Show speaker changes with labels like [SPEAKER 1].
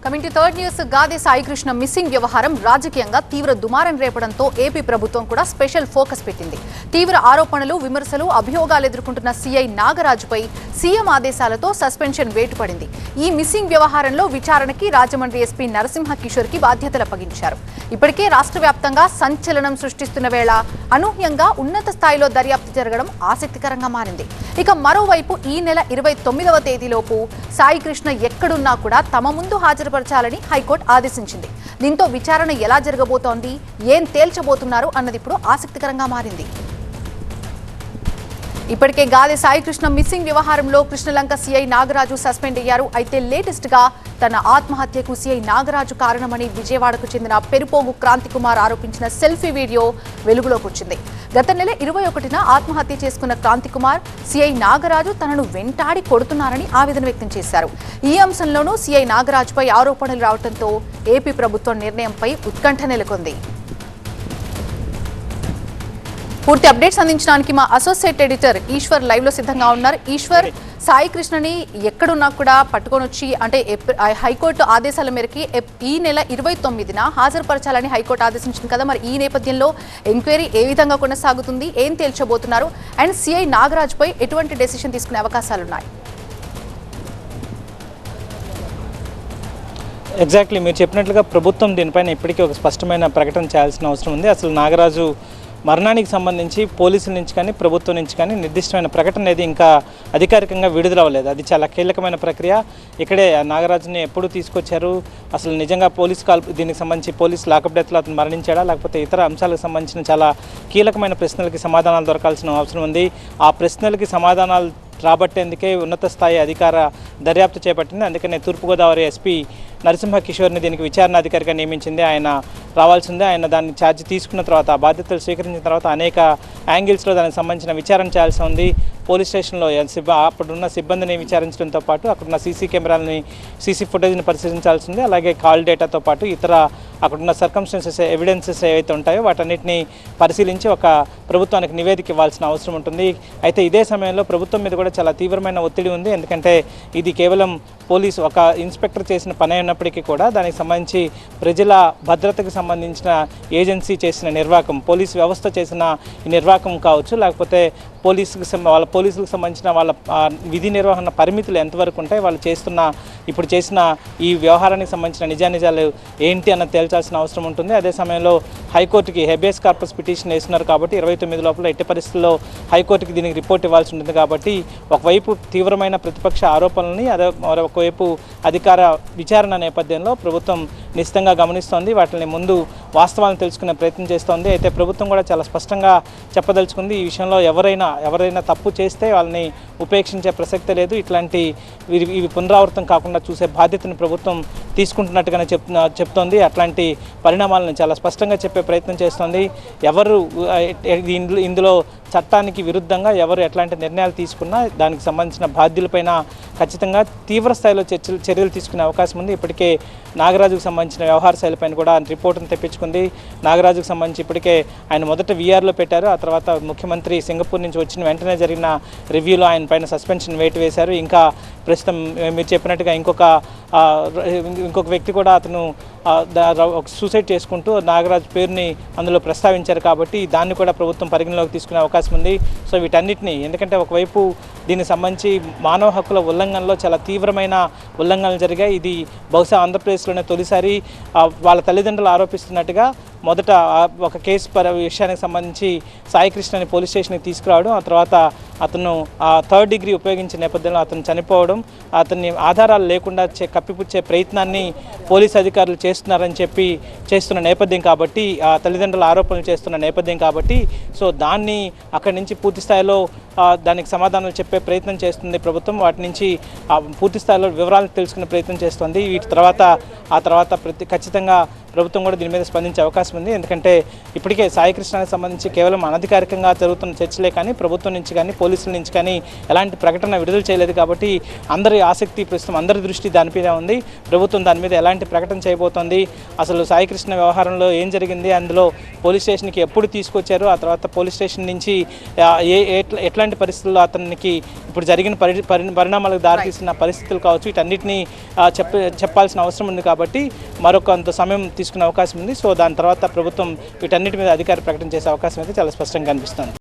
[SPEAKER 1] Coming to third news, Gade Saikrishna missing వ్యవహారం రాజకీయంగా తీవ్ర దుమారం రేపడంతో ఏపీ ప్రభుత్వం కూడా స్పెషల్ ఫోకస్ పెట్టింది. తీవ్ర ఆరోపణలు, విమర్శలు, అభియోగాలు ఎదుర్కొంటున్న సీఐ నాగరాజుపై సీఎం ఆదేశాలతో సస్పెన్షన్ వేటు పడింది. ఈ మిస్సింగ్ వ్యవహారంలో విచారణకి రాజమండ్రి ఎస్పీ నరసింహ కిషోర్కి బాధ్యతలు అప్పగించారు. ఇప్పటికే రాష్ట్ర వ్యాప్తంగా సంచలనం సృష్టిస్తున్న వేళ అనూహ్యంగా ఉన్నత స్థాయిలో దర్యాప్తు జరగడం ఆసక్తికరంగా మారింది. ఇక మరోవైపు ఈ నెల 29వ తేదీలోపు సాయికృష్ణ ఎక్కడున్నా కూడా తమ ముందు హాజరుపరచాలని హైకోర్టు ఆదేశించింది. దీంతో విచారణ ఎలా జరగబోతోంది, ఏం తేల్చబోతున్నారు అన్నది ఇప్పుడు ఆసక్తికరంగా మారింది. ఇప్పటికే గాదే సాయికృష్ణ మిస్సింగ్ వ్యవహారంలో కృష్ణలంక సీఐ నాగరాజు సస్పెండ్ అయ్యారు. అయితే లేటెస్ట్ గా తన ఆత్మహత్యకు సీఐ నాగరాజు కారణమని విజయవాడకు చెందిన పెరుపోగు క్రాంతికుమార్ ఆరోపించిన సెల్ఫీ వీడియో వెలుగులోకి వచ్చింది. గత నెల 21న ఆత్మహత్య చేసుకున్న క్రాంతికుమార్ సీఐ నాగరాజు తనను వెంటాడి కొడుతున్నారని ఆవేదన వ్యక్తం చేశారు. ఈ అంశంలోనూ సీఐ నాగరాజుపై ఆరోపణలు రావడంతో ఏపీ ప్రభుత్వం నిర్ణయంపై ఉత్కంఠ నెలకొంది. పూర్తి అప్డేట్స్ అందించడానికి మా అసోసియేట్ ఎడిటర్ ఈశ్వర్ లైవ్ లో సిద్ధంగా ఉన్నారు. ఈశ్వర్, సాయికృష్ణని ఎక్కడున్నా కూడా పట్టుకొని వచ్చి అంటే హైకోర్టు ఆదేశాల మేరకు ఈ నెల 29న హాజరుపరచాలని హైకోర్టు ఆదేశించింది కదా, మరి ఈ నేపథ్యంలో ఎంక్వైరీ ఏ విధంగా కొనసాగుతుంది, ఏం తేల్చబోతున్నారు, అండ్ సిఐ నాగరాజ్పై ఎటువంటి డెసిషన్ తీసుకునే అవకాశాలున్నాయి?
[SPEAKER 2] ఎగ్జాక్ట్లీ మీరు చెప్పినట్లుగా ప్రభుత్వం దీనిపైన ఇప్పటికీ ఒక స్పష్టమైన ప్రకటన చేయాల్సిన అవసరం ఉంది. అసలు నాగరాజు మరణానికి సంబంధించి పోలీసుల నుంచి కానీ ప్రభుత్వం నుంచి కానీ నిర్దిష్టమైన ప్రకటన అనేది ఇంకా అధికారికంగా విడుదల అవ్వలేదు. అది చాలా కీలకమైన ప్రక్రియ. ఇక్కడే నాగరాజుని ఎప్పుడు తీసుకొచ్చారు, అసలు నిజంగా దీనికి సంబంధించి పోలీస్ లాకప్ డెత్లో అతను మరణించాడా, లేకపోతే ఇతర అంశాలకు సంబంధించిన చాలా కీలకమైన ప్రశ్నలకి సమాధానాలు దొరకాల్సిన అవసరం ఉంది. ఆ ప్రశ్నలకి సమాధానాలు రాబట్టేందుకే ఉన్నత స్థాయి అధికార దర్యాప్తు చేపట్టింది. అందుకనే తూర్పుగోదావరి ఎస్పీ నరసింహ కిషోర్ని దీనికి విచారణ అధికారిగా నియమించింది. ఆయన రావాల్సిందే. ఆయన దాన్ని ఛార్జ్ తీసుకున్న తర్వాత, బాధ్యతలు స్వీకరించిన తర్వాత అనేక యాంగిల్స్లో దానికి సంబంధించిన విచారణ చేయాల్సి ఉంది. పోలీస్ స్టేషన్లో అప్పుడున్న సిబ్బందిని విచారించడంతో పాటు అక్కడున్న సీసీ ఫుటేజ్ని పరిశీలించాల్సి ఉంది. అలాగే కాల్ డేటాతో పాటు ఇతర అక్కడున్న సర్కమ్స్టెన్సెస్, ఎవిడెన్సెస్ ఏవైతే ఉంటాయో వాటన్నిటిని పరిశీలించి ఒక ప్రభుత్వానికి నివేదిక ఇవ్వాల్సిన అవసరం ఉంటుంది. అయితే ఇదే సమయంలో ప్రభుత్వం మీద కూడా చాలా తీవ్రమైన ఒత్తిడి ఉంది. ఎందుకంటే ఇది కేవలం పోలీసు ఒక ఇన్స్పెక్టర్ చేసిన పని అయినప్పటికీ కూడా దానికి సంబంధించి ప్రజల భద్రతకు సంబంధించిన ఏజెన్సీ చేసిన నిర్వాహకం, పోలీసు వ్యవస్థ చేసిన ఈ నిర్వాహకం కావచ్చు, లేకపోతే పోలీసులకు సంబంధించిన వాళ్ళ విధి నిర్వహణ పరిమితులు ఎంతవరకు ఉంటాయి, వాళ్ళు ఇప్పుడు చేసిన ఈ వ్యవహారానికి సంబంధించిన నిజానిజాలు ఏంటి అన్నది తేల్చాల్సిన అవసరం ఉంటుంది. అదే సమయంలో హైకోర్టుకి హెబియస్ కార్పస్ పిటిషన్ వేస్తున్నారు కాబట్టి 29 లోపల ఎట్టి పరిస్థితుల్లో హైకోర్టుకి దీనికి రిపోర్ట్ ఇవ్వాల్సి ఉంటుంది. కాబట్టి ఒకవైపు తీవ్రమైన ప్రతిపక్ష ఆరోపణలని, ఒకవైపు అధికార విచారణ నేపథ్యంలో ప్రభుత్వం నిశ్చితంగా గమనిస్తోంది. వాటిని ముందు వాస్తవాలను తెలుసుకునే ప్రయత్నం చేస్తోంది. అయితే ప్రభుత్వం కూడా చాలా స్పష్టంగా చెప్పదలుచుకుంది, ఈ విషయంలో ఎవరైనా తప్పు చేస్తే వాళ్ళని ఉపేక్షించే ప్రసక్తే లేదు. ఇవి పునరావృతం కాకుండా చూసే బాధ్యతను ప్రభుత్వం తీసుకుంటున్నట్టుగానే చెప్తోంది. అట్లాంటి పరిణామాలను చాలా స్పష్టంగా చెప్పే ప్రయత్నం చేస్తోంది. ఇందులో చట్టానికి విరుద్ధంగా ఎవరు ఎట్లాంటి నిర్ణయాలు తీసుకున్నా దానికి సంబంధించిన బాధ్యులపైన ఖచ్చితంగా తీవ్ర స్థాయిలో చర్యలు తీసుకునే అవకాశం ఉంది. ఇప్పటికే నాగరాజుకు సంబంధించిన వ్యవహార శైలిపైన కూడా రిపోర్టును తెప్పించుకుంది. నాగరాజుకు సంబంధించి ఇప్పటికే ఆయన మొదట వీఆర్లో పెట్టారు. ఆ తర్వాత ముఖ్యమంత్రి సింగపూర్ నుంచి వచ్చిన వెంటనే జరిగిన రివ్యూలో ఆయన పైన సస్పెన్షన్ వేటు వేశారు. ఇంకా ప్రస్తుతం మీరు చెప్పినట్టుగా ఇంకొక వ్యక్తి కూడా అతను సూసైడ్ చేసుకుంటూ నాగరాజు పేరుని అందులో ప్రస్తావించారు. కాబట్టి దాన్ని కూడా ప్రభుత్వం పరిగణలోకి తీసుకునే అవకాశం ఉంది. సో వీటన్నిటిని, ఎందుకంటే ఒకవైపు దీనికి సంబంధించి మానవ హక్కుల ఉల్లంఘనలో చాలా తీవ్రమైన ఉల్లంఘనలు జరిగాయి. ఇది బహుశా ఆంధ్రప్రదేశ్లోనే తొలిసారి వాళ్ళ తల్లిదండ్రులు ఆరోపిస్తున్నట్టుగా మొదట ఒక కేసు విషయానికి సంబంధించి సాయికృష్ణని పోలీస్ స్టేషన్కి తీసుకురావడం, ఆ తర్వాత అతను థర్డ్ డిగ్రీ ఉపయోగించిన నేపథ్యంలో అతను చనిపోవడం, అతన్ని ఆధారాలు లేకుండా కప్పిపుచ్చే ప్రయత్నాన్ని పోలీస్ అధికారులు చేస్తున్నారని చెప్పి చేస్తున్న నేపథ్యం కాబట్టి, తల్లిదండ్రుల ఆరోపణలు చేస్తున్న నేపథ్యం కాబట్టి, సో దాన్ని అక్కడి నుంచి పూర్తి స్థాయిలో దానికి సమాధానాలు చెప్పే ప్రయత్నం చేస్తుంది ప్రభుత్వం. వాటి నుంచి పూర్తి స్థాయిలో వివరాలు తెలుసుకునే ప్రయత్నం చేస్తుంది. ఆ తర్వాత ఖచ్చితంగా ప్రభుత్వం కూడా దీని మీద స్పందించే అవకాశం ఉంది. ఎందుకంటే ఇప్పటికే సాయికృష్ణకి సంబంధించి కేవలం అనధికారికంగా జరుగుతున్న చర్చలే కానీ ప్రభుత్వం నుంచి కానీ పోలీసుల నుంచి కానీ ఎలాంటి ప్రకటన విడుదల చేయలేదు కాబట్టి అందరి ఆసక్తి ప్రస్తుతం అందరి దృష్టి దానిపైన ఉంది. ప్రభుత్వం దాని మీద ఎలాంటి ప్రకటన చేయబోతోంది, అసలు సాయికృష్ణ వ్యవహారంలో ఏం జరిగింది, అందులో పోలీస్ స్టేషన్కి ఎప్పుడు తీసుకొచ్చారు, ఆ తర్వాత పోలీస్ స్టేషన్ నుంచి ఎట్లాంటి పరిస్థితుల్లో అతనికి ఇప్పుడు జరిగిన పరిణామాలకు దారితీసిన పరిస్థితులు కావచ్చు, వీటన్నిటిని చెప్పాల్సిన అవసరం ఉంది. కాబట్టి మరొకంత సమయం తీసుకునే అవకాశం ఉంది. సో దాని తర్వాత ప్రభుత్వం వీటన్నిటి మీద అధికార ప్రకటన చేసే అవకాశం అయితే చాలా స్పష్టంగా కనిపిస్తుంది.